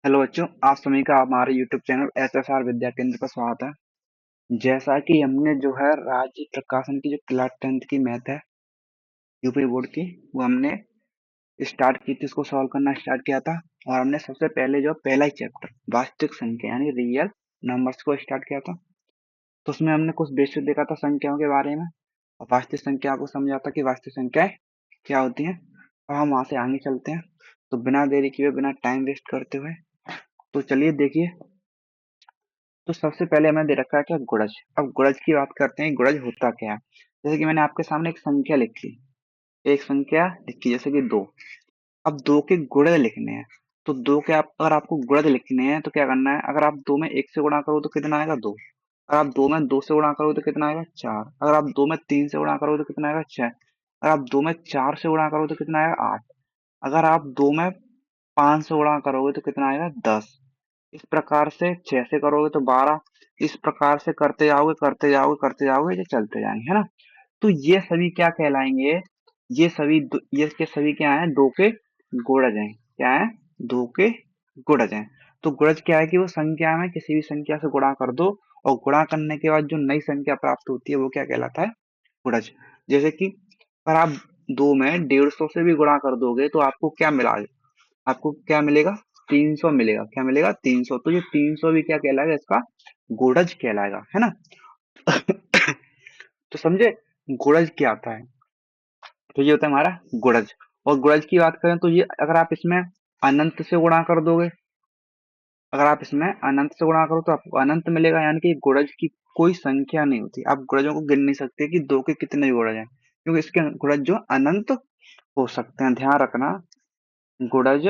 Hello बच्चों, आप सभी का हमारे यूट्यूब चैनल एसएसआर विद्या केंद्र पर स्वागत है। जैसा कि हमने जो है राज्य प्रकाशन की जो क्लास 10th की मैथ है यूपी बोर्ड की, वो हमने स्टार्ट की थी, उसको सॉल्व करना स्टार्ट किया था। और हमने सबसे पहले जो पहला ही चैप्टर वास्तविक संख्या यानी रियल नंबर्स को स्टार्ट किया था। तो उसमें हमने कुछ बेसिक देखा था संख्याओं के बारे में और वास्तविक संख्या को समझा था कि वास्तविक संख्याएं क्या होती हैं। और हम वहां से आगे चलते हैं। तो बिना देरी किए बिना टाइम वेस्ट करते हुए तो चलिए देखिए। तो सबसे पहले हमें दे रखा है क्या, गुणज। अब गुणज की बात करते हैं, गुणज होता क्या है। जैसे कि मैंने आपके सामने एक संख्या लिखी, एक संख्या लिखी जैसे कि 2। अब 2 के गुणज लिखने हैं। तो 2 के अगर आपको गुणज लिखने हैं तो क्या करना है, अगर आप 2 में 1 से गुणा करो तो कितना आएगा 2। अगर आप 2 में 2 से गुणा करो तो कितना आएगा 4। अगर आप 2 में 3 से गुणा करो तो कितना आएगा 6। अगर आप 2 में 4 से गुणा करो तो कितना आएगा 8। अगर आप 2 में 5 से गुणा करोगे तो कितना आएगा 10। इस प्रकार से 6 से करोगे तो 12। इस प्रकार से करते जाओगे करते जाओगे करते जाओगे, ये चलते जाएंगे, है ना। तो ये सभी क्या कहलाएंगे, ये के सभी क्या है, दो के गुणज हैं। क्या है, दो के गुणज हैं। तो गुणज क्या है कि वो संख्या में किसी भी संख्या से गुणा कर दो और गुणा करने के बाद जो नई संख्या प्राप्त होती है वो क्या कहलाता है, गुणज। जैसे कि अगर आप 2 में 150 से भी गुणा कर दोगे तो आपको क्या मिला, आपको क्या मिलेगा, 300 मिलेगा। क्या मिलेगा, 300। तो ये 300 भी क्या कहलाएगा, इसका गुणज कहलाएगा, है ना। तो समझे गुणज क्या आता है। तो ये होता है हमारा गुणज। और गुणज की बात करें तो ये अगर आप इसमें अनंत से गुणा कर दोगे, अगर आप इसमें अनंत से गुणा करो तो आपको अनंत मिलेगा। यानी कि गुणज की कोई संख्या नहीं होती, आप गुणजों को गिन नहीं सकते कि 2 के कितने गुणज हैं, क्योंकि इसके गुणज जो अनंत हो सकते हैं। ध्यान रखना, गुणज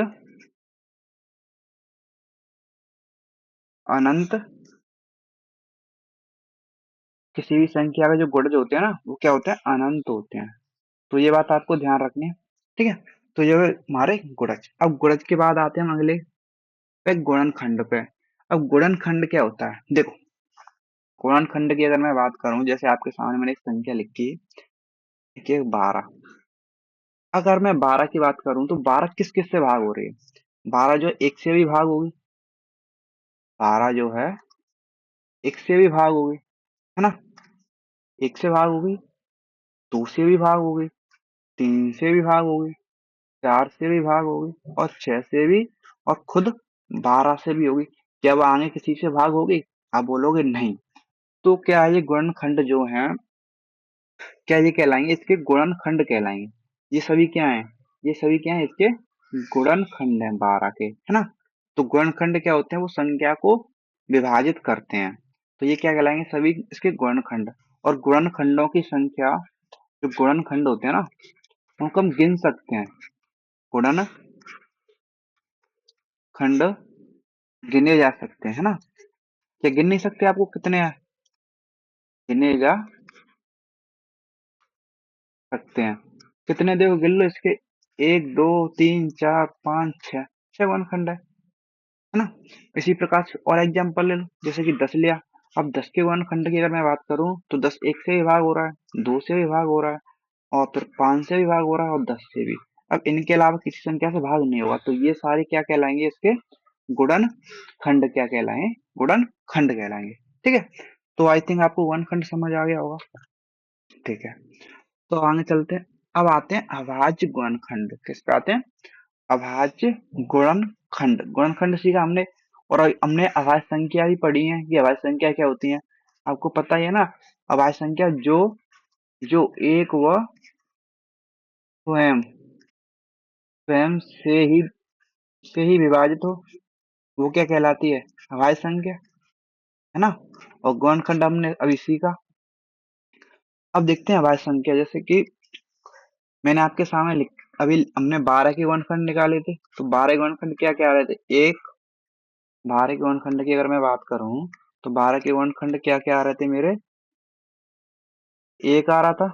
अनंत, किसी भी संख्या के जो गुणज होते हैं ना वो क्या होते हैं, अनंत होते हैं। तो ये बात आपको ध्यान रखनी है, ठीक है। तो ये हमारे गुणज। अब गुणज के बाद आते हैं हम अगले पे, गुणनखंड पे। अब गुणनखंड क्या होता है, देखो। गुणनखंड की अगर मैं बात करूं, जैसे आपके सामने मैंने एक संख्या लिखी है 12। अगर मैं 12 की बात करूं तो 12 किस किस से भाग हो रही है, 12 जो 1 से भी भाग होगी, 12 जो है 1 से भी भाग होगी, है ना। 1 से भाग होगी, 2 से भी भाग होगी, 3 से भी भाग होगी, 4 से भी भाग होगी और 6 से भी, और खुद 12 से भी होगी। जब आगे किसी से भाग होगी, आप बोलोगे नहीं। तो क्या ये गुणनखंड जो है, क्या ये कहलाएंगे, इसके गुणनखंड कहलाएंगे। ये सभी क्या है, ये सभी क्या है, इसके गुणनखंड है 12 के, है ना। तो गुणनखंड क्या होते हैं, वो संख्या को विभाजित करते हैं। तो ये क्या कहलाएंगे, सभी इसके गुणनखंड। और गुणनखंडों की संख्या, जो गुणनखंड होते हैं ना, उनको हम गिन सकते हैं। गुणनखंड गिने जा सकते हैं, है ना। क्या गिन नहीं सकते, आपको कितने हैं, गिने जा सकते हैं। कितने देखो गिन लो इसके, 1 2 3 4 5 6, 6 गुणनखंड है ना। इसी प्रकार से और एग्जाम्पल ले लो, जैसे कि 10 लिया। अब 10 के गुणनखंड की अगर मैं बात करूं तो 10 1 से विभाग हो रहा है, 2 से विभाग हो रहा है, और फिर 5 से विभाग हो रहा है और 10 से भी। अब इनके अलावा किसी संख्या से भाग नहीं होगा, तो ये सारे क्या कहलाएंगे, इसके गुणनखंड क्या कहलाएंगे, गुणनखंड कहलाएंगे, ठीक है। तो आई थिंक आपको गुणनखंड समझ आ गया होगा, ठीक है। तो आगे चलते हैं। अब आते हैं अभाज्य गुणनखंड। किस पे आते हैं, अभाज्य गुणनखंड। गुणनखंड सीखा हमने, और हमने अभाज्य संख्या भी पढ़ी है कि अभाज्य संख्या क्या होती है, आपको पता ही है ना। अभाज्य संख्या जो जो एक व स्वयं स्वयं से ही विभाजित हो, वो क्या कहलाती है, अभाज्य संख्या, है ना। और गुणनखंड हमने अभी सीखा। अब देखते हैं अभाज्य संख्या, जैसे कि मैंने आपके सामने अभी हमने 12 के गुणनखंड निकाले थे। तो 12 के गुणनखंड क्या क्या आ रहे थे, एक 12 के गुणनखंड की अगर मैं बात करूं तो 12 के गुणनखंड क्या क्या आ रहे थे मेरे, एक आ रहा था,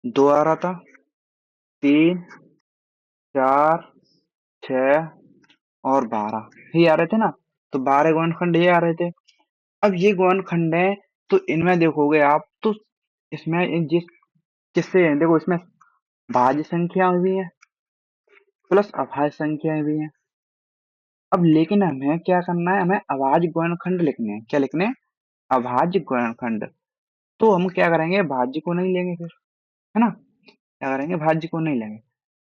दो आ रहा था, 3 4 6 और 12, ये आ रहे थे ना। तो 12 गुणनखंड ये आ रहे थे। अब ये गुणनखंड है, तो इनमें देखोगे आप तो इसमें जिस किससे हैं, देखो इसमें भाज्य संख्या भी है प्लस अभाज्य संख्याएं भी हैं। अब लेकिन हमें क्या करना है, हमें अभाज्य गुणनखंड लिखने हैं। क्या लिखने हैं? अभाज्य गुणनखंड। तो हम क्या करेंगे, भाज्य को नहीं लेंगे फिर, है ना? क्या करेंगे, भाज्य को नहीं लेंगे।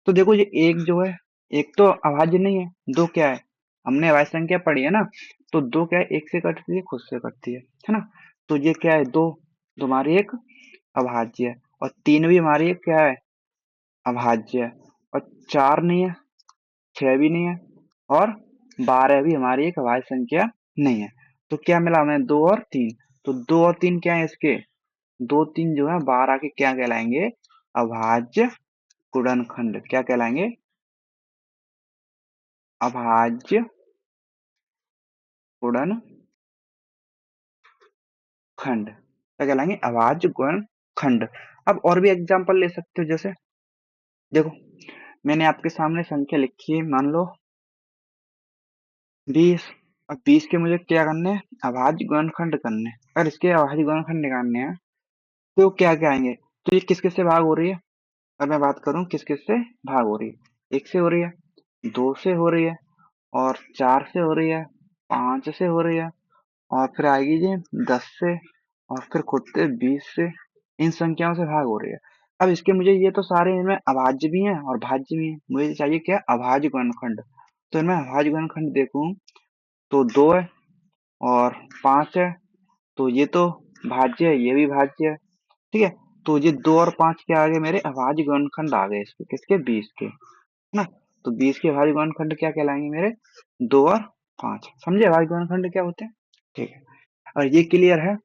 तो देखो ये एक जो है, एक तो अभाज्य नहीं है, दो क्या है, हमने अभाज्य संख्या पढ़ी है ना, तो दो क्या है, एक से कटती है, खुद से कटती है ना? तो ये क्या है, दो, तो हमारी एक अभाज्य है, और तीन भी हमारी एक क्या है, अभाज्य है, और चार नहीं है, छह भी नहीं है, और 12 भी हमारी एक अभाज्य संख्या नहीं है। तो क्या मिला हमें, दो और तीन। तो दो और तीन क्या है इसके, दो तीन जो है 12 के क्या कहलाएंगे, अभाज्य गुणनखंड। क्या कहलाएंगे, अभाज्य गुणनखंड। क्या कहलाएंगे, अभाज्य गुणनखंड। अब और भी एग्जांपल ले सकते हो, जैसे देखो मैंने आपके सामने संख्या लिखी है, मान लो 20। अब 20 के मुझे क्या करने हैं, अभाज्य गुणनखंड करने हैं। अगर इसके अभाज्य गुणनखंड निकालने हैं तो क्या क्या आएंगे, तो ये किस किस से भाग हो रही है, अगर मैं बात करूं किस किस से भाग हो रही है, एक से हो रही है, दो से हो रही है, और चार से हो रही है, पांच से हो रही है, और फिर आएगी जी 10 से, और फिर खुद से 20 से। इन संख्याओं से भाग हो रही है। अब इसके मुझे ये तो सारे इनमें अभाज्य भी हैं और भाज्य भी हैं, मुझे चाहिए क्या, अभाज्य गुणनखंड। तो इनमें अभाज्य गुणनखंड देखूं तो दो है और पांच है, तो ये तो भाज्य है, ये भी भाज्य है, ठीक है। तो ये दो और पांच के आगे मेरे अभाज्य गुणनखंड आ गए, इसके किसके, 20 के, है ना? तो 20 के अभाज्य गुणनखंड क्या कहलाएंगे मेरे, दो और पांच। समझे अभाज्य गुणनखंड क्या होते हैं? ठीक है, और ये क्लियर है।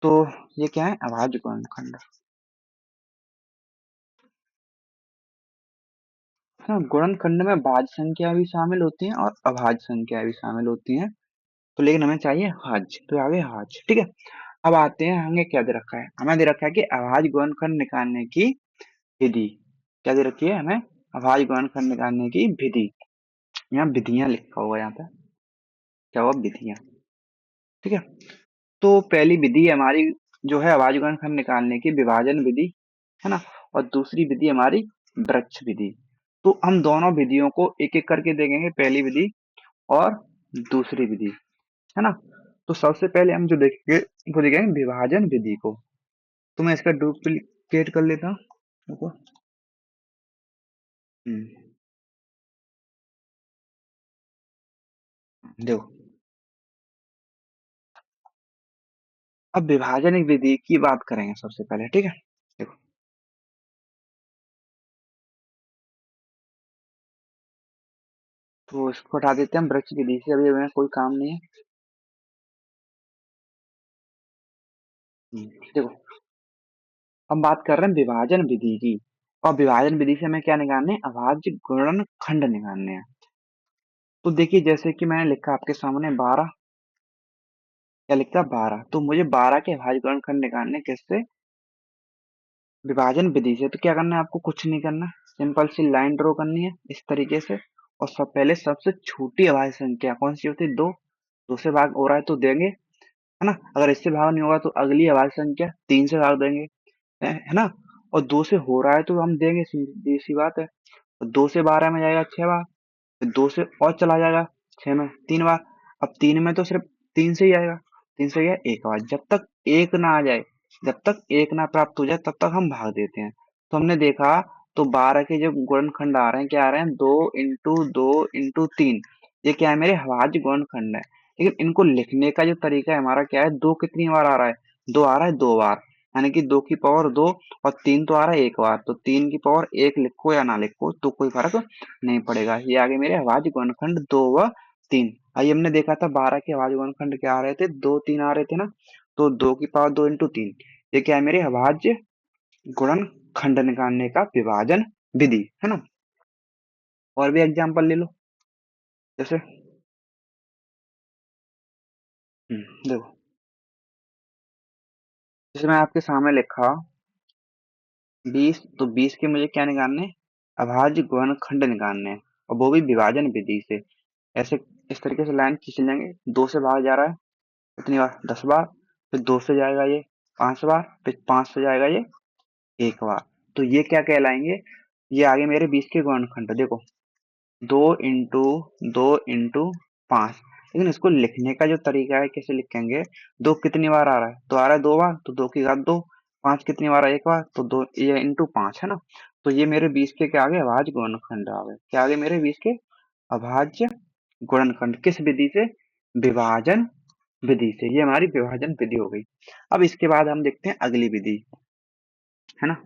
तो ये क्या है, अभाज्य गुणनखंड। हाँ, गुणनखंड में भाज्य संख्या भी शामिल होती हैं और अभाज्य संख्या भी शामिल होती हैं, तो लेकिन हमें चाहिए भाज्य, तो आगे भाज्य, ठीक है। अब आते हैं, हमें क्या दे रखा है, हमें दे रखा है कि अभाज्य गुणनखंड निकालने की विधि। क्या दे रखी है हमें, अभाज्य गुणनखंड निकालने की विधि। यहाँ विधियां लिखा होगा, यहाँ पे क्या होगा, विधियां, ठीक है। तो पहली विधि है हमारी जो है अभाज्य गुणनखंड निकालने की, विभाजन विधि, है ना? और दूसरी विधि हमारी वृक्ष विधि। तो हम दोनों विधियों को एक एक करके देखेंगे, पहली विधि और दूसरी विधि, है ना? तो सबसे पहले हम जो देखेंगे वो देखेंगे विभाजन विधि को। तो मैं इसका डुप्लीकेट कर लेता हूँ, देखो। हम्म, देखो अब विभाजन विधि की बात करेंगे सबसे पहले, ठीक है। देखो, तो इसको हटा देते हैं हम, वृक्ष विधि से अभी हमें कोई काम नहीं है। देखो हम बात कर रहे हैं विभाजन विधि की, और विभाजन विधि से हमें क्या निकालने हैं, अभाज्य गुणनखंड निकालने हैं। तो देखिए जैसे कि मैंने लिखा आपके सामने 12, क्या लिखा, 12, तो मुझे 12 के अभाज्य गुणनखंड निकालने किससे, विभाजन विधि से। तो क्या करना है, आपको कुछ नहीं करना, सिंपल सी लाइन ड्रॉ करनी है इस तरीके से, और सब पहले सबसे छोटी अभाज्य संख्या कौन सी होती है, दो, दो से भाग हो रहा है तो देंगे, है ना? अगर इससे भाग नहीं होगा तो अगली अभाज्य संख्या तीन से भाग देंगे, है ना? और दो से हो रहा है तो हम देंगे, सीधी सी बात है। तो दो से 12 में जाएगा 6 बार, फिर दो से और चला जाएगा 6 में 3 बार। अब तीन में तो सिर्फ तीन से ही आएगा, तीन से ही है एक बार। जब तक एक ना आ जाए, जब तक एक ना प्राप्त हो जाए तब तक हम भाग देते हैं। तो हमने देखा, तो 12 के जो गुणनखंड आ रहे हैं, क्या आ रहे हैं, दो इंटू तीन। ये क्या है, मेरे अभाज्य गुणनखंड है। लेकिन इनको लिखने का जो तरीका है हमारा क्या है, दो कितनी बार आ रहा है, दो आ रहा है दो बार, यानी कि दो की पावर दो, और तीन तो आ रहा है एक बार, तो तीन की पावर एक लिखो या ना लिखो तो कोई फर्क नहीं पड़ेगा। ये आगे मेरे अभाज्य गुणनखंड दो व तीन। आइए हमने देखा था 12 के अभाज्य गुणनखंड क्या आ रहे थे, दो तीन आ रहे थे ना, तो दो की पावर दो इंटू तीन। ये क्या है, मेरे अभाज्य गुणनखंड निकालने का विभाजन विधि, है ना? और भी एग्जांपल ले लो, जैसे देखो, जैसे मैं आपके सामने लिखा 20, तो 20 के मुझे क्या निकालने, अभाज्य गुणनखंड निकालने हैं, और वो भी विभाजन विधि से। ऐसे इस तरीके से लाइन खींच लेंगे, दो से भाग जा रहा है कितनी बार, 10 बार, फिर दो से जाएगा ये 5 बार, फिर पांच से जाएगा ये एक बार। तो ये क्या कहलाएंगे, ये आगे मेरे 20 के गुणनखंड। देखो दो इंटू 5। लेकिन इसको लिखने का जो तरीका है कैसे लिखेंगे, 2 कितनी बार आ रहा है, तो आ रहा है 2 बार, तो 2 की घात 2। 5 कितनी बार आ रहा है, 1 बार, तो 2 ये इंटू 5 है ना। तो ये मेरे 20 के क्या आ गए, अभाज्य गुणनखंड आ गए। क्या आ गए मेरे 20 के अभाज्य गुणनखंड। किस विधि से, विभाजन विधि से। ये हमारी विभाजन विधि हो गई। अब इसके बाद हम देखते हैं अगली विधि, है ना।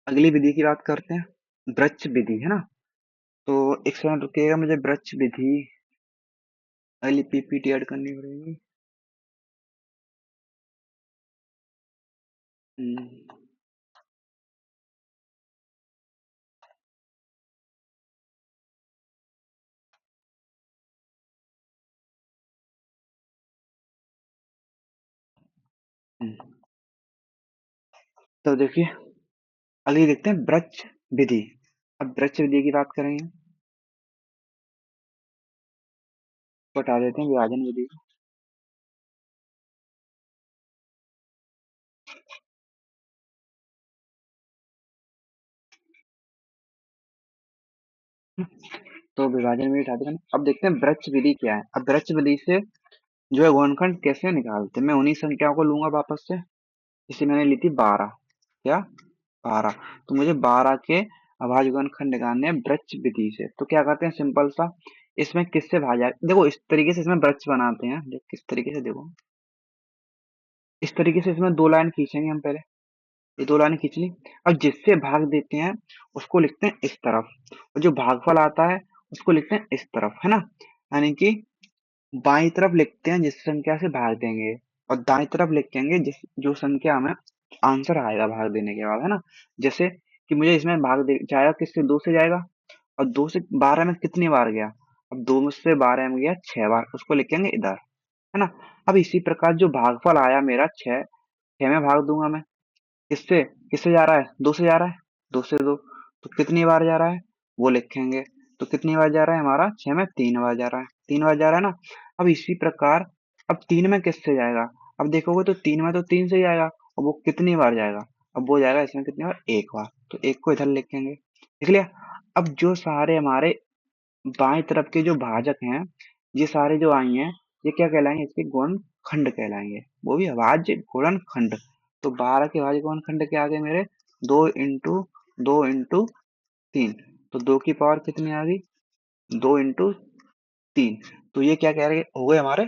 अगली विधि की बात करते हैं, वृक्ष विधि, है ना। तो एक सेकंड रुकिएगा, मुझे वृक्ष विधि अगली पीपीटी ऐड करनी पड़ेगी। हम्म, हम्म। तो देखिए अगली देखते हैं वृक्ष विधि। अब वृक्ष विधि की बात करेंगे तो हटा देते हैं विभाजन विधि को। तो विभाजन विधि हटा देते हैं। अब देखते हैं वृक्ष विधि क्या है। अब वृक्ष विधि से जो है गुणनखंड कैसे निकालते हैं, मैं उन्हीं संख्याओं को लूंगा वापस से। इसे मैंने ली थी 12, क्या 12। तो मुझे 12 के अभाज्य गुणनखंड निकालने हैं वृक्ष विधि से। तो क्या करते हैं सिंपल सा, इसमें किससे भाजा, देखो इस तरीके से इसमें वृक्ष बनाते हैं। देख किस तरीके से, देखो इस तरीके से इसमें 2 लाइन खींचेंगे हम पहले। ये 2 लाइन खींच ली। अब जिससे भाग देते हैं उसको लिखते हैं इस तरफ, और जो भागफल आता है उसको लिखते हैं इस तरफ, है ना। यानी कि बाईं तरफ लिखते हैं जिस संख्या से भाग देंगे, और दाईं तरफ लिखेंगे जिस जो संख्या हमें आंसर आएगा भाग देने के बाद, है ना। जैसे कि मुझे इसमें भाग दे जाएगा किससे, 2 से जाएगा, और 2 से 12 में कितनी बार गया, अब 2 से 12 में गया 6 बार, उसको लिखेंगे इधर, है ना। अब इसी प्रकार जो भागफल आया मेरा 6, 6 में भाग दूंगा मैं, किससे किससे जा रहा है, 2 से जा रहा है, 2 से 2, तो कितनी बार जा रहा है वो लिखेंगे। तो कितनी बार जा रहा है हमारा, 6 में 3 बार जा रहा है, 3 बार जा रहा है ना। अब इसी प्रकार अब 3 में किससे जाएगा, अब देखोगे तो 3 में तो 3 से जाएगा, और वो कितनी बार जाएगा, अब वो जाएगा इसमें कितनी बार, 1 बार, तो 1 को इधर लिखेंगे, लिख लिया। अब जो सारे हमारे बाएं तरफ के जो भाजक हैं, ये सारे जो आई हैं, ये क्या कहलाएंगे, इसके गुणनखंड कहलाएंगे, वो भी अभाज्य गुणनखंड। तो 12 के अभाज्य गुणनखंड क्या आ गए मेरे, 2 इंटू 2 इंटू 3, तो 2 की पावर कितनी आ गई, 2 इंटू 3। तो ये क्या कह रहे हो गए हमारे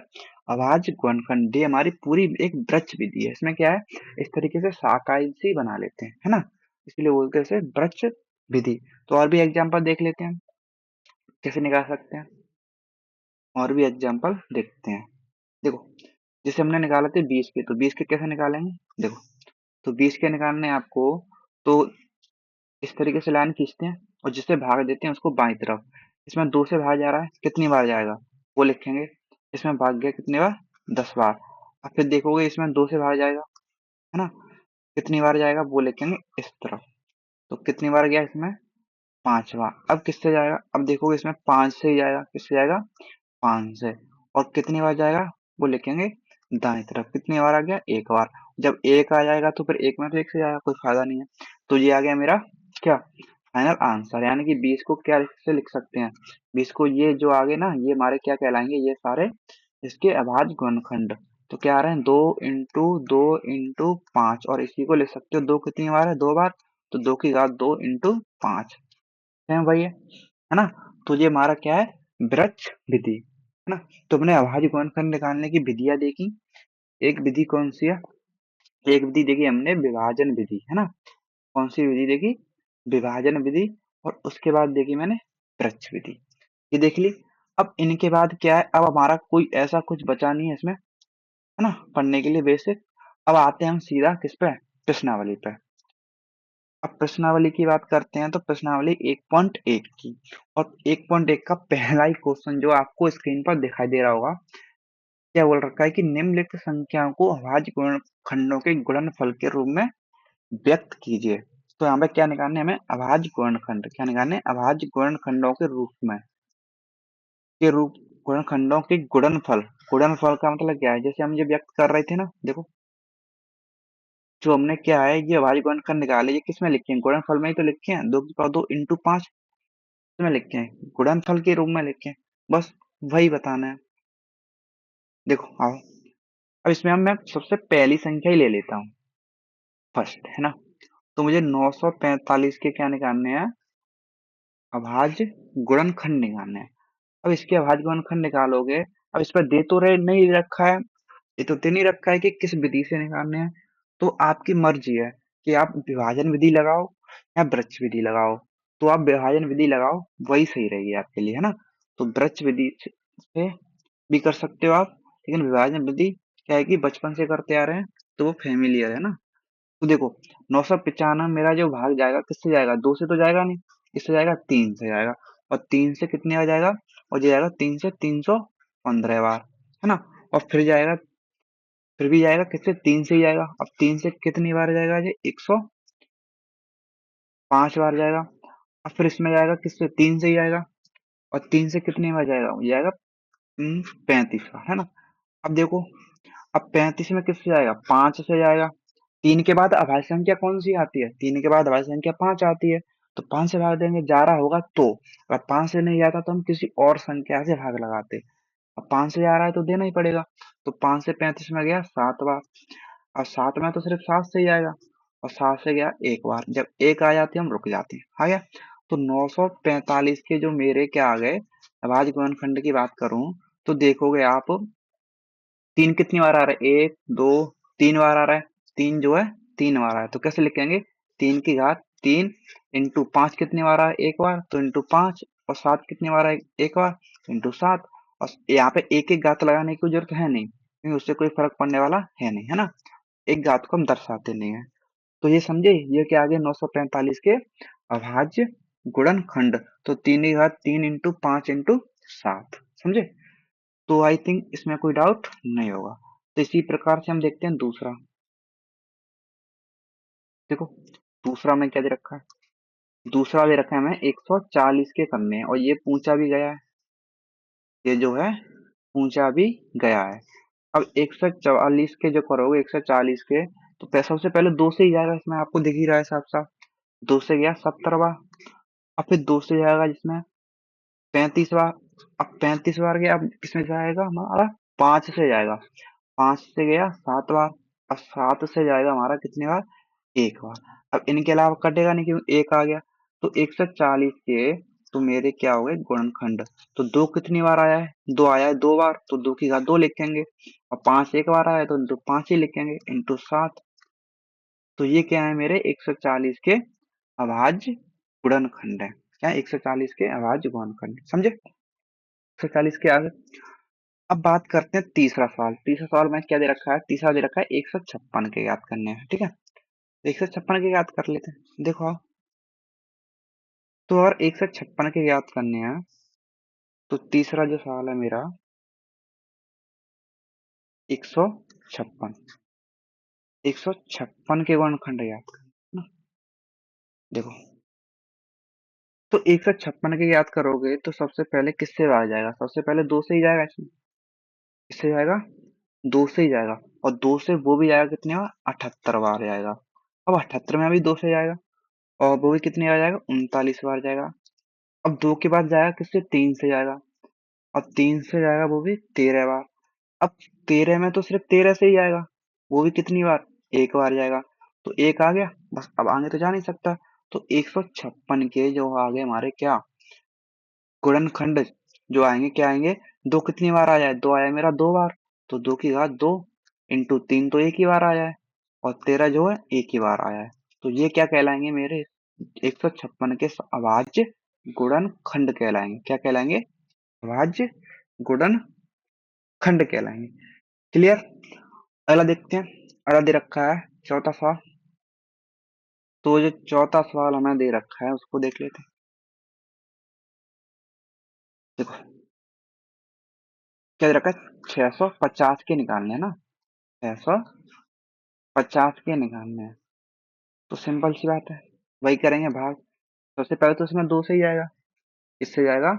अभाज्य गुणनखंड। ये हमारी पूरी एक वृक्ष विधि है। इसमें क्या है, इस तरीके से शाखाएं सी बना लेते हैं, है ना, इसलिए बोलते हैं इसे वृक्ष विधि। तो और भी एग्जांपल देख लेते हैं कैसे निकाल सकते हैं, और भी एग्जांपल देखते हैं। देखो जैसे हमने निकाले थे 20 के, तो 20 के कैसे निकालेंगे, देखो तो 20 के निकालने हैं आपको, तो इस तरीके से लाइन खींचते हैं और जिससे भाग देते हैं उसको बाईं तरफ। इसमें 2 से भाग जा रहा है, कितनी बार जाएगा वो लिखेंगे। इसमें भाग गया कितनी बार, 10 बार। अब फिर देखोगे इसमें 2 से भाग जाएगा, है ना, कितनी बार जाएगा वो लिखेंगे इस तरफ। तो कितनी बार गया इसमें, 5 बार। अब किससे जाएगा, अब देखोगे इसमें 5 से ही जाएगा, किससे जाएगा, 5 से। और कितनी बार जाएगा वो लिखेंगे दाएं तरफ, कितनी बार आ गया, 1 बार। जब 1 आ जाएगा तो फिर 1 में तो 1 से जाएगा, कोई फायदा नहीं है। तो ये आ गया मेरा क्या, फाइनल आंसर। यानी कि 20 को क्या से लिख सकते हैं, 20 को ये जो आगे ना ये हमारे क्या कहलाएंगे, ये सारे इसके अभाज्य गुणनखंड। तो क्या आ रहे हैं, 2 इंटू 2 इंटू 5, और इसी को लिख सकते हो 2 कितनी बार है, 2 बार, तो 2 की घात 2 इंटू 5, है भाई है ना। तो ये हमारा क्या है, वृक्ष विधि, है ना। तो हमने अभाज्य गुणनखंड निकालने की विधियां देखी। एक विधि कौन सी है, एक विधि देखी हमने विभाजन विधि, है ना। कौन सी विधि देखी, विभाजन विधि। और उसके बाद देखी मैंने वृक्ष विधि, ये देख ली। अब इनके बाद क्या है, अब हमारा कोई ऐसा कुछ बचा नहीं है इसमें, है ना, पढ़ने के लिए बेसिक। अब आते हैं हम सीधा किस पे, प्रश्नावली पे। अब प्रश्नावली की बात करते हैं, तो प्रश्नावली 1.1 की, और 1.1 का पहला ही क्वेश्चन जो आपको स्क्रीन पर दिखाई दे रहा होगा, क्या बोल रखा है कि निम्नलिखित संख्याओं को अभाज्य गुणनखंडों के गुणनफल के रूप में व्यक्त कीजिए। तो यहाँ पे क्या निकालने हैं हमें, अभाज्य गुणनखंड, क्या निकालने हैं, अभाज्य गुणनखंडों के रूप में, के रूप, गुणनखंडों के गुणनफल। गुणनफल का मतलब क्या है, जैसे हम ये व्यक्त कर रहे थे ना, देखो जो हमने क्या है, ये अभाज्य गुणनखंड निकाले, ये किस में लिखे हैं, गुणनफल में ही तो लिखे हैं, 2 की पावर 2 इंटू 5 में लिखे हैं, गुणनफल के रूप में लिखे हैं बस। वही बताना है। देखो आओ, अब इसमें हम मैं सबसे पहली संख्या ही ले लेता हूँ, फर्स्ट है ना। तो मुझे 945 के क्या निकालने हैं, अभाज्य गुणनखंड निकालने हैं। अब इसके अभाज्य गुणनखंड निकालोगे, अब इस पर दे तो रहे नहीं रखा है, ये तो दे नहीं रखा है कि किस विधि से निकालने हैं। तो आपकी मर्जी है कि आप विभाजन विधि लगाओ या वृक्ष विधि लगाओ। तो आप विभाजन विधि लगाओ, वही सही रहेगी आपके लिए, है ना। तो वृक्ष विधि से भी कर सकते हो आप, लेकिन विभाजन विधि क्या है कि बचपन से करते आ रहे हैं, तो वो फेमिलियर है ना। तो देखो 995 मेरा जो भाग जाएगा किससे जाएगा, दो से तो जाएगा नहीं, इससे जाएगा, तीन से जाएगा। और तीन से कितने बार जाएगा, और ये जाएगा तीन से 315 बार, है ना। और फिर जाएगा, फिर भी जाएगा किससे, तीन से ही जाएगा। अब तीन से कितनी बार जाएगा, ये 105 बार जाएगा। अब फिर इसमें जाएगा किससे, तीन से ही जाएगा। और तीन से कितनी बार जाएगा, वो जाएगा 35 बार, है ना। अब देखो, अब 35 में किससे जाएगा, पांच से जाएगा। तीन के बाद अभाज्य संख्या कौन सी आती है, तीन के बाद अभाज्य संख्या पांच आती है। तो पांच से भाग देंगे, जा रहा होगा तो, अगर पांच से नहीं जाता तो हम किसी और संख्या से भाग लगाते। अब पांच से जा रहा है तो देना ही पड़ेगा। तो पांच से 35 में गया 7 बार। और सात में तो सिर्फ सात से ही आएगा, और सात से गया एक बार। जब एक आ जाती है हम रुक जाते हैं, आ गया। तो 945 के जो मेरे क्या आ गए, अभाज्य गुणनखंड की बात करूं, तो देखोगे आप, तीन कितनी बार आ रहा है, एक दो तीन बार आ रहा है। तीन जो है, तीन बार आ रहा है, तो कैसे लिखेंगे, तीन की घात तीन इंटू पांच कितनी बार आ रहा है, एक बार, तो इंटू पांच। और सात कितनी बार है, एक बार, इंटू सात। और यहाँ पे एक एक घात लगाने की जरूरत है नहीं, क्योंकि उससे कोई फर्क पड़ने वाला है नहीं, है ना। एक घात को हम दर्शाते नहीं है। तो ये समझे, ये क्या आ गया 945 के अभाज्य गुणनखंड। तो तीन की घात तीन इंटू पांच इंटू सात, समझे। तो आई थिंक इसमें कोई डाउट नहीं होगा। तो इसी प्रकार से हम देखते हैं दूसरा। देखो दूसरा में क्या दे रखा है, दूसरा दे रखा है हमें 140 के करने हैं, और ये पूछा भी गया है, ये जो है पूछा भी गया है। अब 144 के जो करोगे, 140 के, तो सबसे पहले दो से ही जाएगा, इसमें आपको दिख ही रहा है साफ साफ। दो से गया 70 बार। अब फिर दो से जाएगा जिसमें 35 बार। अब 35 बार गया, अब किसमें जाएगा हमारा, पांच से जाएगा। पांच से गया सात बार। अब सात से जाएगा हमारा कितनी बार, एक बार। अब इनके अलावा कटेगा नहीं, क्योंकि एक आ गया। तो 140 के, तो मेरे क्या हो गए गुणनखंड। तो दो कितनी बार आया है, दो आया है दो बार, तो दो की घात दो लिखेंगे। और पांच एक बार आया है, तो दो पांच ही लिखेंगे इंटू सात। तो ये क्या है मेरे 140 के अभाज्य गुणनखंड है। क्या 140 के अभाज्य गुणनखंड, समझे। 140 के आगे अब बात करते हैं तीसरा सवाल। तीसरा सवाल में क्या दे रखा है, तीसरा दे रखा है 156 के याद करने हैं, ठीक है। 156 के याद कर लेते हैं, देखो। तो अगर 156 के याद करने हैं, तो तीसरा जो सवाल है मेरा 156, 156 के वर्णखंड याद करना ना। देखो, तो 156 के याद करोगे तो सबसे पहले किससे आ जाएगा, सबसे पहले दो से ही जाएगा इसमें। किससे जाएगा, दो से ही जाएगा। और दो से वो भी जाएगा कितने बार, 78 बार जाएगा। अब 78 में भी दो से जाएगा, और वो भी कितनी बार जाएगा, 39 बार जाएगा। अब दो के बाद जाएगा किससे, तीन से जाएगा। और तीन से जाएगा वो भी 13 बार। अब 13 में तो सिर्फ 13 से ही आएगा, वो भी कितनी बार, एक बार जाएगा। तो एक आ गया बस, अब आगे तो जा नहीं सकता। तो 156 के जो आगे हमारे क्या गुणनखंड जो आएंगे, क्या आएंगे, दो कितनी बार आया है, दो आया है मेरा दो बार। तो दो की घात दो इंटू तीन, तो एक ही बार आया है। और 13 जो है एक ही बार आया है। तो ये क्या कहलाएंगे मेरे 156 के अभाज्य गुणनखंड कहलाएंगे, क्या कहलाएंगे, अभाज्य गुणनखंड कहलाएंगे। क्लियर। अगला देखते हैं, अगला दे रखा है चौथा सवाल। तो जो चौथा सवाल हमें दे रखा है उसको देख लेते हैं। देखो क्या दे रखा है, 650 के निकालने हैं ना, 650 के निकालने हैं। तो सिंपल सी बात है, वही करेंगे भाग। सबसे पहले तो इसमें दो से ही जाएगा, इससे जाएगा,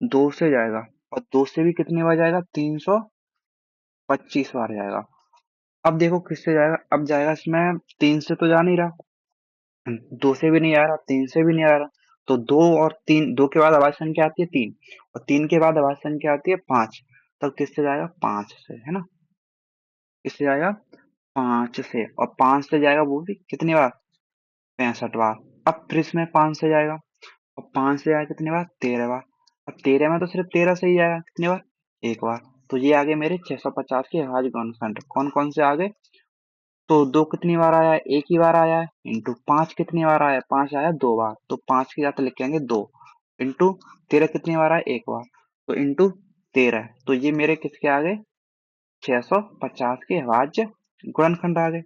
दो से जाएगा। और दो से भी कितनी बार जाएगा, 325 बार जाएगा। अब देखो किससे जाएगा, अब जाएगा इसमें तीन से तो जा नहीं रहा, दो से भी नहीं आ रहा, तीन से भी नहीं आ रहा। तो 2 और 3, 2 के बाद अभाज्य संख्या आती है 3 और 3 के बाद अभाज्य संख्या आती है 5। तब किससे जाएगा? 5 से, है ना? किससे जाएगा? 5 से। और 5 से जाएगा वो भी कितनी बार? 65 बार। अब फिर इसमें 5 से जाएगा और 5 से जाएगा कितनी बार? 13 बार। अब 13 में तो सिर्फ 13 से ही जाएगा, कितनी बार? एक बार। तो ये आगे मेरे 650 के अभाज्य गुणनखंड। कौन कौन से आगे? तो 2 कितनी बार आया है? एक ही बार आया है। इंटू 5 कितनी बार आया है? 5 आया 2 बार। तो 5 की जगह लिखेंगे 2 इंटू 13 कितनी बार आया? एक बार। तो इंटू 13। तो ये मेरे किसके आ गए? 650 के अभाज्य गुणनखंड आ गए।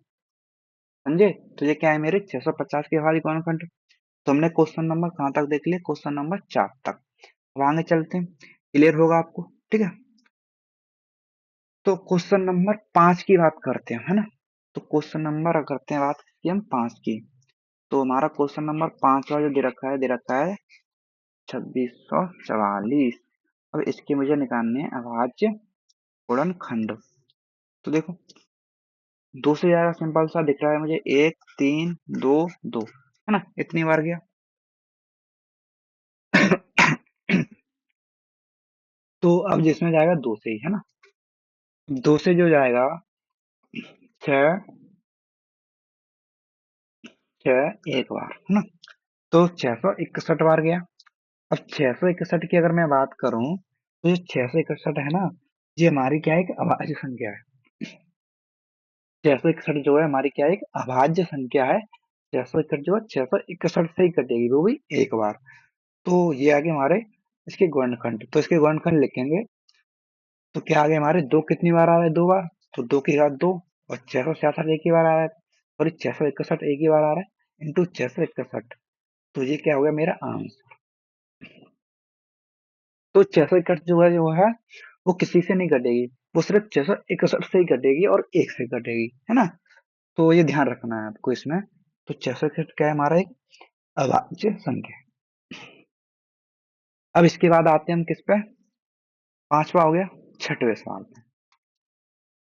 समझे? तो ये क्या है? मेरे 650 के अभाज्य गुणनखंड। तो हमने क्वेश्चन नंबर कहाँ तक देख लिया? क्वेश्चन नंबर 4 तक। अब आगे चलते हैं, क्लियर होगा आपको, ठीक है? तो क्वेश्चन नंबर 5 की बात करते हैं, है ना? तो क्वेश्चन नंबर करते हैं बात की हम 5 की। तो हमारा क्वेश्चन नंबर 5 जो दे रखा है 2644। अब इसके मुझे निकालने हैं अभाज्य गुणनखंड। तो देखो 2 से ज्यादा सिंपल सा दिख रहा है मुझे, 1 3 2 2, है ना? इतनी बार गया। तो अब जिसमें जाएगा 2 से ही, है ना? 2 से जो जाएगा 6 6 एक बार, है ना? तो 661 बार गया। अब 661 की अगर मैं बात करूं तो ये 661 है ना, ये हमारी क्या है? एक अभाज्य संख्या है। 661 जो है हमारी क्या है? एक अभाज्य संख्या है। 661 जो है 661 से ही कटेगी, वो भी एक बार। तो ये आगे हमारे इसके गुणनखंड। तो इसके गुणनखंड लिखेंगे तो क्या आगे हमारे? 2 कितनी बार आ रहा है? 2 बार। तो 2 की घात 2 और 666 एक ही बार आ रहा है, और 661 एक ही बार आ रहा है इंटू 661। तो ये क्या हो गया मेरा आंसर? तो 661 जो है वो किसी से नहीं कटेगी, वो सिर्फ 661 से ही कटेगी और एक से कटेगी, है ना? तो ये ध्यान रखना है आपको इसमें। तो 661 क्या है? हमारा एक अभाज्य संख्या है। अब इसके बाद आते हैं हम किस पे? पांचवा हो गया छठवें सवाल पे।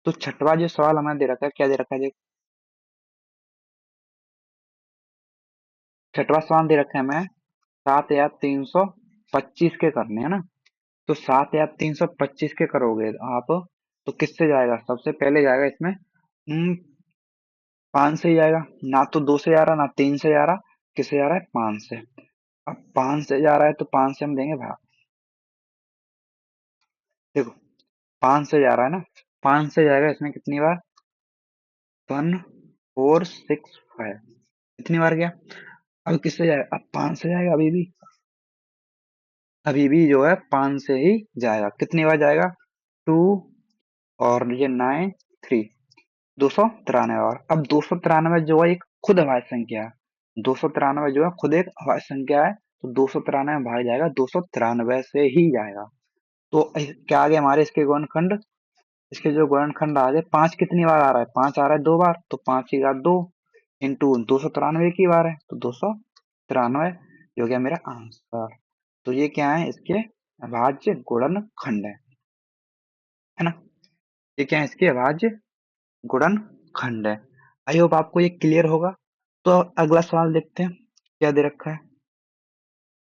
तो छठवा जो सवाल हमें दे रखा है, क्या दे रखा है? छठवा सवाल दे रखा है हमें 7325 के करने, है ना? तो 7325 के करोगे आप तो किससे जाएगा? सबसे पहले जाएगा इसमें 5 से ही जाएगा। ना तो 2 से जा रहा, ना 3 से जा रहा, किससे जा रहा है? 5 से। अब 5 से जा रहा है तो 5 से हम देंगे भाग। देखो 5 से जा रहा है ना, 5 से जाएगा इसमें कितनी बार? 1465। कितनी बार गया? अब किससे जाएगा? अब 5 से जाएगा अभी भी जो है 5 से ही जाएगा। कितनी बार जाएगा? 2 और ये 9 3, 293 बार। अब 293 जो है एक खुद अभाज्य संख्या है। 293 जो है खुद एक अभाज्य संख्या है। तो 293 में भाग जाएगा, 293 से ही जाएगा। तो क्या आ गया हमारे इसके गुणनखंड? इसके जो गुणनखंड आ गए, 5 कितनी बार आ रहा है? 5 आ रहा है 2 बार। तो 5 की घात 2 इंटू 293 की बार है तो 293 जो गया मेरा आंसर। तो ये क्या है? इसके अभाज्य गुणनखंड है ना? ये क्या है? इसके अभाज्य गुणनखंड है। आई होप आपको ये क्लियर होगा। तो अगला सवाल देखते हैं क्या दे रखा है।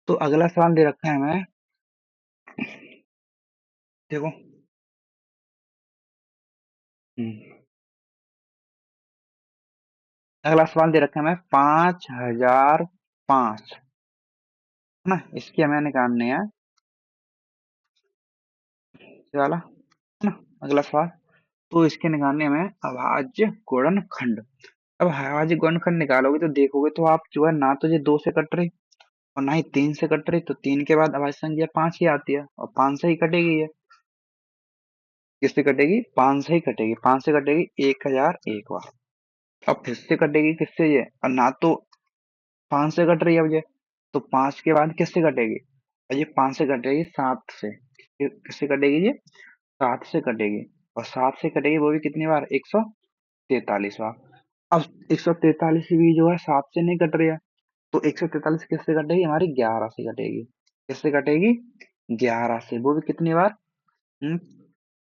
तो अगला सवाल दे रखा है हमें, देखो हम्म, अगला सवाल दे रखा है हमें 5005, है ना? इसकी हमें निकालने हैं ये वाला, है ना? अगला सवाल। तो इसके निकालने में अभाज्य गुणनखंड। अब अभाज्य गुणनखंड निकालोगे तो देखोगे तो आप जो है ना तो ये 2 से कट रही और ना ही 3 से कट रही। तो 3 के बाद अभाज्य संख्या 5 ही आती है और 5 से ही कटेगी ये। किससे कटेगी? 5 से ही कटेगी। 5 से कटेगी 1001 बार। अब फिर से कटेगी किससे? ये और ना तो 5 से कट रही है अब ये, तो 5 के बाद किससे कटेगी? और ये 5 से कटेगी 7 से। ये किससे कटेगी? ये 7 से कटेगी। और 7 से कटेगी वो भी कितनी बार? 143 बार। अब 143 भी जो है 7 से नहीं कट रही है, तो 143 किससे कटेगी? हमारी 11 से कटेगी। किससे कटेगी? 11 से। वो भी कितनी बार?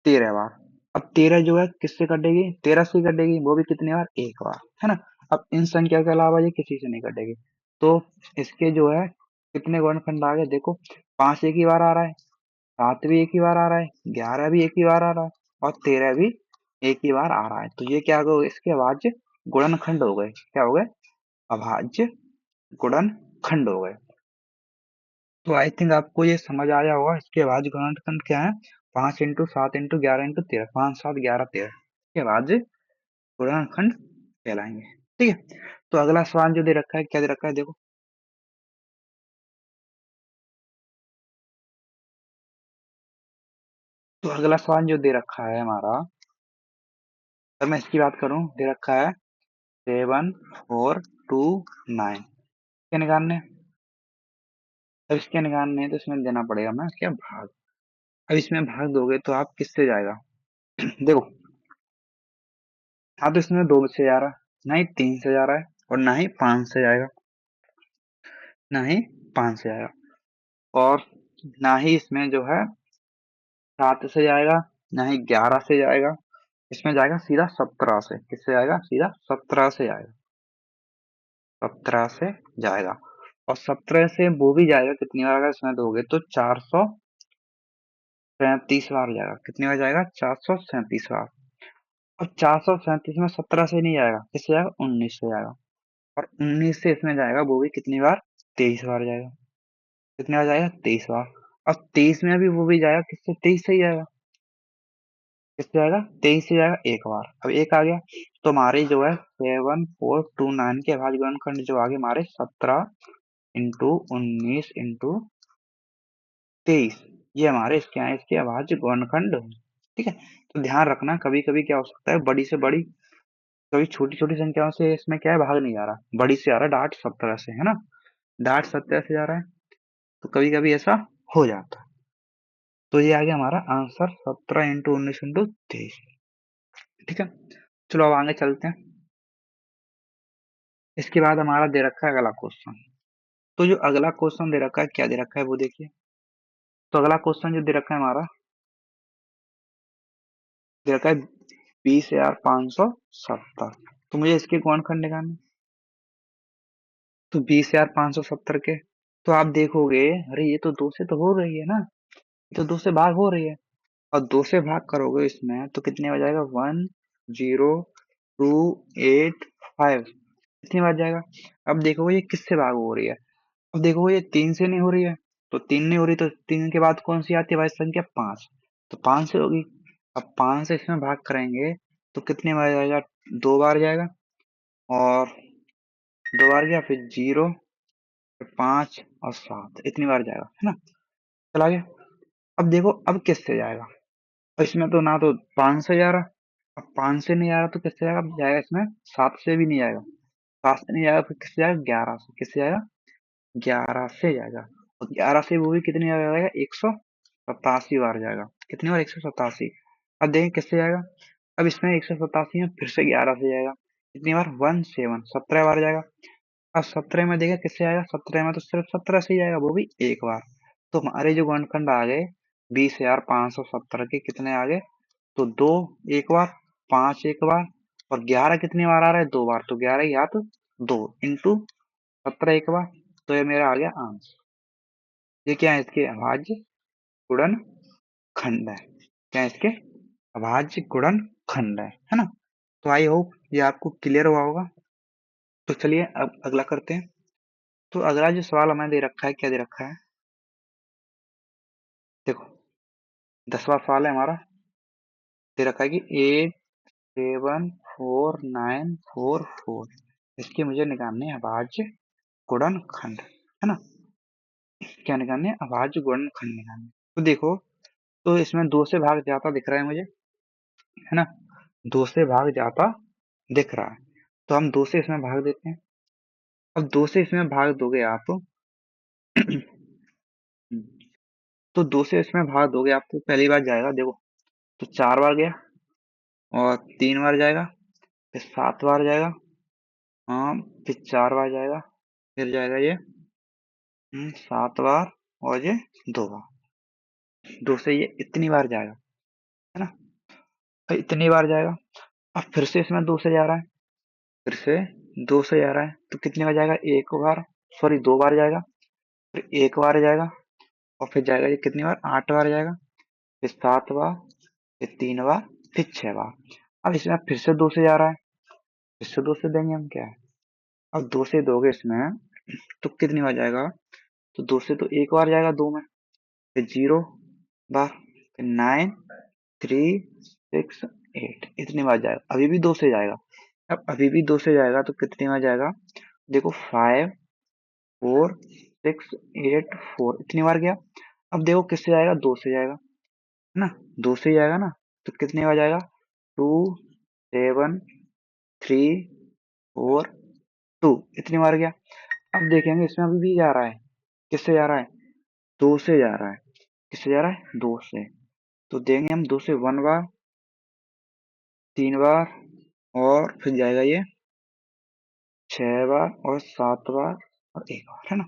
13 बार। अब 13 जो है किससे कटेगी? 13 से कटेगी, वो भी कितनी बार? एक बार, है ना? अब इन संख्या के अलावा ये किसी से नहीं कटेगी। तो इसके जो है कितने गुणनखंड आ गए देखो, 5 एक ही बार आ रहा है, 7 भी एक ही बार आ रहा है, 11 भी एक ही बार आ रहा है, और 13 भी एक ही बार आ रहा है। तो ये क्या हो गए, इसके अभाज्य गुणनखंड हो गए। क्या हो गए, अभाज्य गुणनखंड हो गए। तो आई थिंक आपको ये समझ आया होगा इसके अभाज्य गुणनखंड क्या है। 5 इंटू 7 इंटू 11 इंटू 13, 5 7 11 13 के अभाज्य गुणनखंड कहलाएंगे। ठीक है, तो अगला सवाल जो दे रखा है, क्या दे रखा है देखो। तो अगला सवाल जो दे रखा है हमारा, अगर मैं इसकी बात करूं, दे रखा है 7 4 2 9 क्या निकालने हैं? अब इसके निकालने हैं तो इसमें देना पड़ेगा ना क्या, भाग। अब इसमें भाग दोगे तो आप किससे जाएगा देखो, हाँ तो इसमें 2 से जा रहा है, ना ही 3 से जा रहा है, और ना ही 5 से जाएगा, ना ही 5 से जाएगा, और ना ही इसमें जो है 7 से जाएगा, ना ही 11 से जाएगा। इसमें जाएगा सीधा 17 से। किससे जाएगा, सीधा 17 से जाएगा, 17 से जाएगा। और 17 से वो भी जाएगा कितनी बार, अगर इसमें दोगे तो 437 बार जाएगा। कितनी बार जाएगा, 437 बार। और 437 में 17 से नहीं जाएगा, किससे जाएगा, 19 से जाएगा। और 19 से इसमें जाएगा वो भी कितनी बार, 23 बार जाएगा। कितनी बार जाएगा, 23 बार। और 23 में भी वो भी जाएगा, किससे, 23 से ही जाएगा। किससे जाएगा, 23 से जाएगा एक बार। अब एक आ गया, तो हमारे जो है 7 4 2 9 के अभाज्य गुणनखंड जो आगे हमारे 17 इंटू 19 इंटू 23, ये हमारे इसके हैं, इसके अभाज्य गुणनखंड। ठीक है, तो ध्यान रखना कभी कभी क्या हो सकता है, बड़ी से बड़ी, कभी छोटी छोटी संख्याओं से इसमें क्या है, भाग नहीं आ रहा, बड़ी से आ रहा है, डाट 17 से, है ना, डाट 17 से जा रहा है, तो कभी कभी ऐसा हो जाता है। तो ये आ गया हमारा आंसर, 17 इंटू 19 इंटू 23। ठीक है, चलो अब आगे चलते हैं। इसके बाद हमारा दे रखा है अगला क्वेश्चन। तो जो अगला क्वेश्चन दे रखा है, क्या दे रखा है वो देखिए। तो अगला क्वेश्चन जो दे रखा है हमारा, दे रखा है 20,570। तो मुझे इसके गुणनखंड निकालने। तो 20,570 के, तो आप देखोगे, अरे ये तो 2 से तो हो रही है ना, ये तो 2 से भाग हो रही है, और 2 से भाग करोगे इसमें तो कितने हो जाएगा, 10285, कितनी बार जाएगा। अब देखो ये किससे भाग हो रही है, अब देखो ये 3 से नहीं हो रही है, तो 3 नहीं हो रही, तो 3 के बाद कौन सी आती है भाई संख्या, 5, तो 5 से होगी। अब 5 से इसमें भाग करेंगे तो कितने बार जाएगा, 2 बार जाएगा, और 2 बार गया, फिर 0, फिर 5 और 7, इतनी बार जाएगा, है ना। चला गया। अब देखो अब किससे जाएगा, और इसमें तो ना तो 5 से जा रहा, अब 5 से नहीं आ रहा तो किससे जाएगा, अब जाएगा इसमें 7 से भी नहीं जाएगा, 7 से नहीं जाएगा, फिर किससे जाएगा, 11 से। किससे जाएगा, 11 से जाएगा, और 11 से वो भी कितनी बार जाएगा, 187 बार जाएगा। कितनी बार, 187। अब देखें किससे जाएगा, अब इसमें 187 में फिर से 11 से जाएगा, कितनी बार, 17 बार जाएगा। अब 17 में देखें किससे आएगा, 17 में तो सिर्फ 17 से ही जाएगा, वो भी एक बार। तो हमारे जो गुणनखंड आ गए 20,570 के, कितने आ गए, तो 2 एक बार, 5 एक बार, और 11 कितनी बार आ रहा है, 2 बार, तो 11 या तो 2 इंटू 17 एक बार। तो ये मेरा आ गया आंसर। ये क्या है, इसके अभाज्य गुणनखंड है। क्या है, इसके अभाज्य गुणनखंड है ना। तो आई होप ये आपको क्लियर हुआ होगा। तो चलिए अब अगला करते हैं। तो अगला जो सवाल हमें दे रखा है, क्या दे रखा है देखो, 10वां सवाल है हमारा। दे रखा है कि 8 7 4 9 4 4, इसके मुझे निकालने हैं अभाज्य गुणनखंड, है ना। क्या निकालने हैं, अभाज्य गुणनखंड निकालने। तो देखो, तो इसमें 2 से भाग जाता दिख रहा है मुझे, है ना, 2 से भाग जाता दिख रहा है, तो हम 2 से इसमें भाग देते हैं। अब 2 से इसमें भाग दोगे आप तो 2 से इसमें भाग दोगे आप, तो पहली बार जाएगा देखो, तो 4 बार गया, और 3 बार जाएगा, फिर 7 बार जाएगा, हाँ, फिर 4 बार जाएगा, फिर जाएगा ये 7 बार, और ये 2 बार। 2 से ये इतनी बार जाएगा, है ना, और इतनी बार जाएगा। अब फिर से इसमें 2 से जा रहा है, फिर से 2 से जा रहा है, तो कितनी बार जाएगा, एक बार, सॉरी 2 बार जाएगा, फिर एक बार जाएगा, और फिर जाएगा ये कितनी बार, 8 बार जाएगा, फिर 7 बार, फिर 3 बार, फिर 6 बार। अब इसमें फिर से 2 से जा रहा है, फिर से 2 से देंगे हम, क्या है, अब 2 से दोगे इसमें तो कितनी बार जाएगा, तो 2 से तो एक बार जाएगा 2 में, फिर 0 बार, फिर 9, 3, 6, 8 इतनी बार जाएगा, अभी भी 2 से जाएगा। अब अभी भी 2 से जाएगा तो कितनी बार जाएगा, देखो 5, 4, 6, 8, 4 इतनी बार गया। अब देखो किससे जाएगा, 2 से जाएगा, है ना, 2 से ही जाएगा ना, तो कितनी बार जाएगा, 2, 7, 3, 4, 2 इतनी बार गया। अब देखेंगे इसमें अभी भी जा रहा है, किससे जा रहा है, 2 से जा रहा है, किससे जा रहा है, 2 से, तो देंगे हम 2 से 1 बार, 3 बार, और फिर जाएगा ये 6 बार, और 7 बार, और 1 बार, है ना,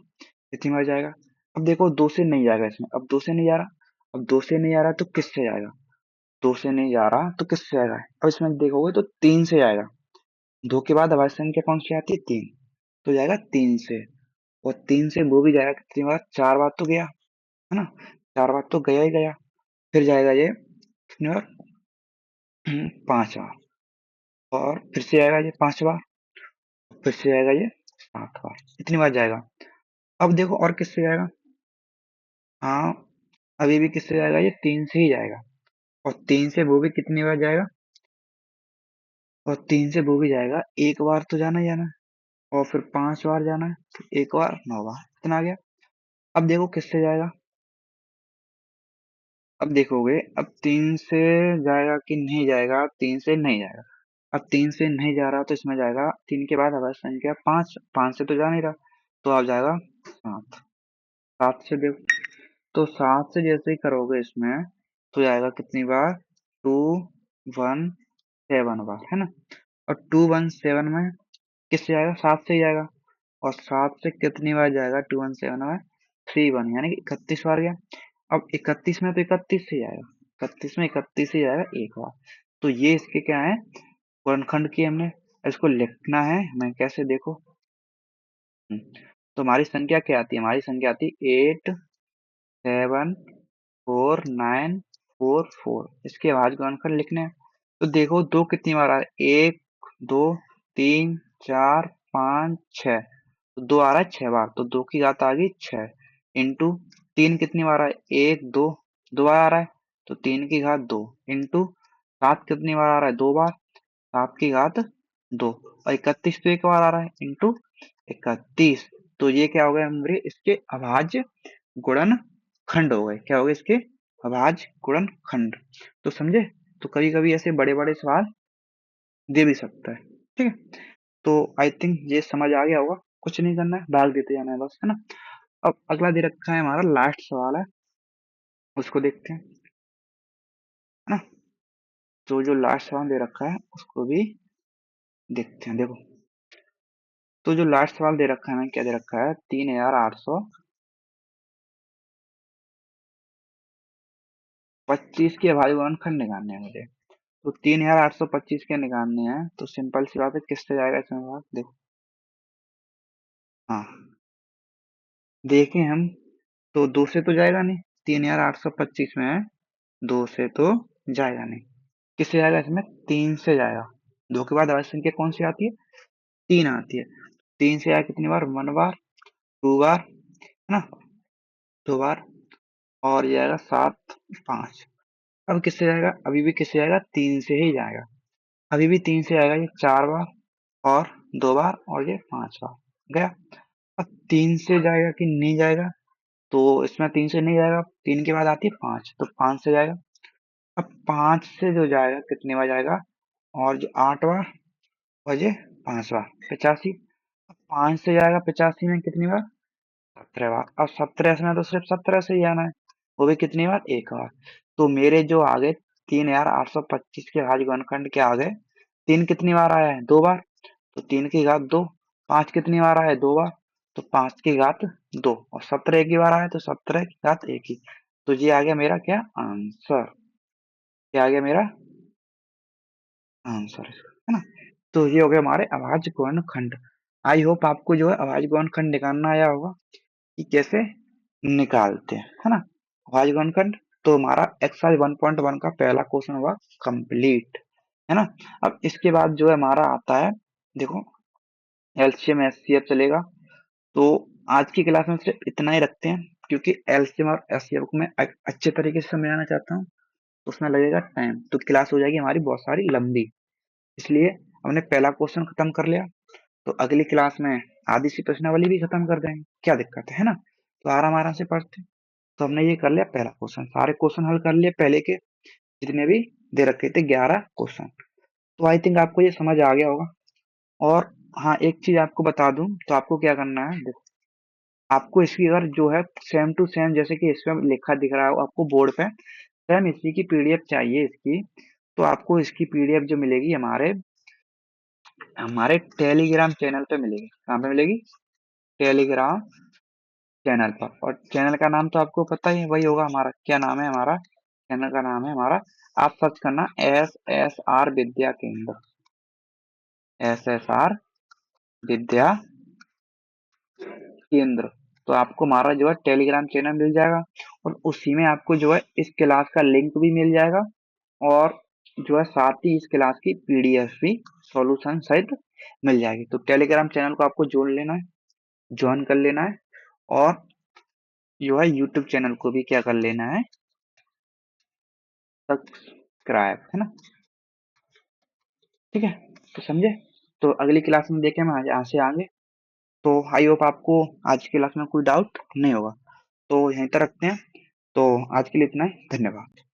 इतनी बार जाएगा। अब देखो 2 से नहीं जाएगा इसमें, अब 2 से नहीं जा रहा, अब 2 से नहीं जा रहा तो किससे जाएगा, 2 से नहीं जा रहा तो किससे जाएगा, अब इसमें देखोगे तो 3 से जाएगा, 2 के बाद अभाज्य संख्या कौन सी आती है, 3, तो जाएगा 3 से, और 3 से वो भी जाएगा कितनी बार, 4 बार तो गया, है ना, 4 बार तो गया ही गया, फिर जाएगा ये कितनी बार, 5 बार, और फिर से आएगा ये 5 बार, फिर से आएगा ये 7 बार, इतनी बार जाएगा। अब देखो और किससे जाएगा, हाँ, अभी भी किससे जाएगा, ये 3 से ही जाएगा, और 3 से वो भी कितनी बार जाएगा, और 3 से वो भी जाएगा, एक बार तो जाना ही जाना है, और फिर 5 बार जाना है, तो एक बार 9 बार, इतना आ गया। अब देखो किससे जाएगा, अब देखोगे, अब 3 से जाएगा कि नहीं जाएगा, 3 से नहीं जाएगा, अब 3 से नहीं जा रहा तो इसमें जाएगा 3 के बाद अभाज्य संख्या 5, 5 से तो जा नहीं रहा, तो अब जाएगा 7, 7 से देखो, तो 7 से जैसे ही करोगे इसमें तो जाएगा कितनी बार, 2, 1, 7 बार, है ना, और 2, 1, 7 में किससे जाएगा, 7 से ही जाएगा, और 7 से कितनी बार जाएगा, 2, 1, 7 में 3, 1 यानी कि 31 बार गया। अब 31 में तो 31 से जाएगा, 31 में 31 से जाएगा एक बार, तो ये इसके क्या है, गुणनखंड की हमने इसको लिखना है हमें कैसे, देखो, तो हमारी संख्या क्या आती है, हमारी संख्या आती है 8, 7, 4, 9, 4, 4, इसके अभाज्य गुणनखंड लिखने हैं। तो देखो दो कितनी बार आ रहा है, 1, 2, 3, 4, 5, 6, तो 2 आ रहा है 6 बार, तो 2 की घात आ गई 6, इंटू 3 कितनी बार आ रहा है, 1, 2, 2 बार आ रहा है, तो 3 की घात 2, इंटू 7 कितनी बार आ रहा है, 2 बार, 7 की घात 2, और 31 तो एक बार आ रहा है, इंटू 31, तो ये क्या हो गया हमारे इसके अभाज्य गुणनखंड हो गए, क्या हो गए इसके अभाज्य गुणनखंड। तो समझे, तो कभी कभी ऐसे बड़े बड़े सवाल दे भी सकता है, ठीक है, तो आई थिंक ये समझ आ गया होगा, कुछ नहीं करना है, डाल देते जाना है बस, है ना। अब अगला दे रखा है हमारा लास्ट सवाल है, उसको देखते हैं, है ना, तो जो लास्ट सवाल दे रखा है उसको भी देखते हैं, देखो, तो जो लास्ट सवाल दे रखा है ना, क्या दे रखा है, 3825 के अभाज्य गुणनखंड निकालने हैं मुझे, तो 3825 के निकालने हैं, तो सिंपल सी बात है, किससे जाएगा इसमें बात, देखो, हाँ, देखें हम, तो 2 से तो जाएगा नहीं, 3825 में है, 2 से तो जाएगा नहीं, किससे जाएगा इसमें, 3 से जाएगा, 2 के बाद अभाज्य संख्या कौन सी आती है, 3 आती है, 3 से आया कितनी बार, 1 बार, 2 बार, है ना, 2 बार, और ये आएगा 7, 5, अब किससे जाएगा, अभी भी किससे जाएगा, 3 से ही जाएगा, अभी भी 3 से आएगा, ये 4 बार, और 2 बार, और ये 5 बार गया। अब 3 से जाएगा कि नहीं जाएगा, तो इसमें 3 से नहीं जाएगा, 3 के बाद आती है 5, तो 5 से जाएगा। अब 5 से जो जाएगा कितनी बार जाएगा, और जो 8 बार, और ये 5 बार, 85, अब 5 से जाएगा 85 में कितनी बार, 17 बार, अब 17 में तो सिर्फ 17 से ही आना है, वो भी कितनी बार, एक बार, तो मेरे जो आगे 3825 के अभाज्य गुणनखंड के आगे 3 कितनी बार आया है, 2 बार, तो 3 की घात 2, 5 कितनी बार आया है, 2 बार, तो 5 की घात 2, और 17 एक ही बार आया तो 17 की घात 1 ही, तो ये आ गया मेरा क्या आंसर, क्या आ गया मेरा आंसर, है ना, तो ये हो गया हमारे अभाज्य गुणनखंड। आई होप आपको जो है अभाज्य गुणनखंड निकालना आया होगा कि कैसे निकालते हैं, है ना। वाई कॉन्स्टेंट, तो हमारा एक्सरसाइज 1.1 का पहला क्वेश्चन हुआ कंप्लीट, है ना। अब इसके बाद जो है हमारा आता है, देखो, एलसीएम एचसीएफ चलेगा। तो आज की क्लास में सिर्फ इतना ही रखते हैं, क्योंकि एलसीएम और एचसीएफ को मैं अच्छे तरीके से समझाना चाहता हूँ, तो उसमें लगेगा टाइम, तो क्लास हो जाएगी हमारी बहुत सारी लंबी। इसलिए हमने पहला क्वेश्चन खत्म कर लिया, तो अगली क्लास में आधी सी प्रश्नावली भी खत्म कर देंगे, क्या दिक्कत है ना। तो आराम आराम से पढ़ते हैं। तो हमने ये कर लिया पहला क्वेश्चन, सारे क्वेश्चन हल कर लिए पहले के जितने भी दे रखे थे, 11 क्वेश्चन। तो आई थिंक आपको ये समझ आ गया होगा। और हाँ, एक चीज आपको बता दूं, तो आपको क्या करना है, देखो, आपको इसकी अगर जो है सेम टू सेम जैसे कि इसमें लिखा दिख रहा है आपको बोर्ड पे, सेम इसी की पीडीएफ चाहिए इसकी, तो आपको इसकी पीडीएफ जो मिलेगी हमारे हमारे टेलीग्राम चैनल पे मिलेगी। कहाँ पे मिलेगी? टेलीग्राम चैनल पर। और चैनल का नाम तो आपको पता ही है, वही होगा हमारा। क्या नाम है हमारा चैनल का? नाम है हमारा, आप सर्च करना SSR विद्या केंद्र, SSR विद्या केंद्र। तो आपको हमारा जो है टेलीग्राम चैनल मिल जाएगा, और उसी में आपको जो है इस क्लास का लिंक भी मिल जाएगा, और जो है साथ ही इस क्लास की पीडीएफ भी सॉल्यूशन सहित मिल जाएगी। तो टेलीग्राम चैनल को आपको जोड़ लेना है, ज्वाइन कर लेना है, और जो है यूट्यूब चैनल को भी क्या कर लेना है, सब्सक्राइब, है ना। ठीक है, तो समझे। तो अगली क्लास में देखें हम यहाँ से आगे। तो आई होप आपको आज की क्लास में कोई डाउट नहीं होगा। तो यहीं तक रखते हैं। तो आज के लिए इतना ही, धन्यवाद।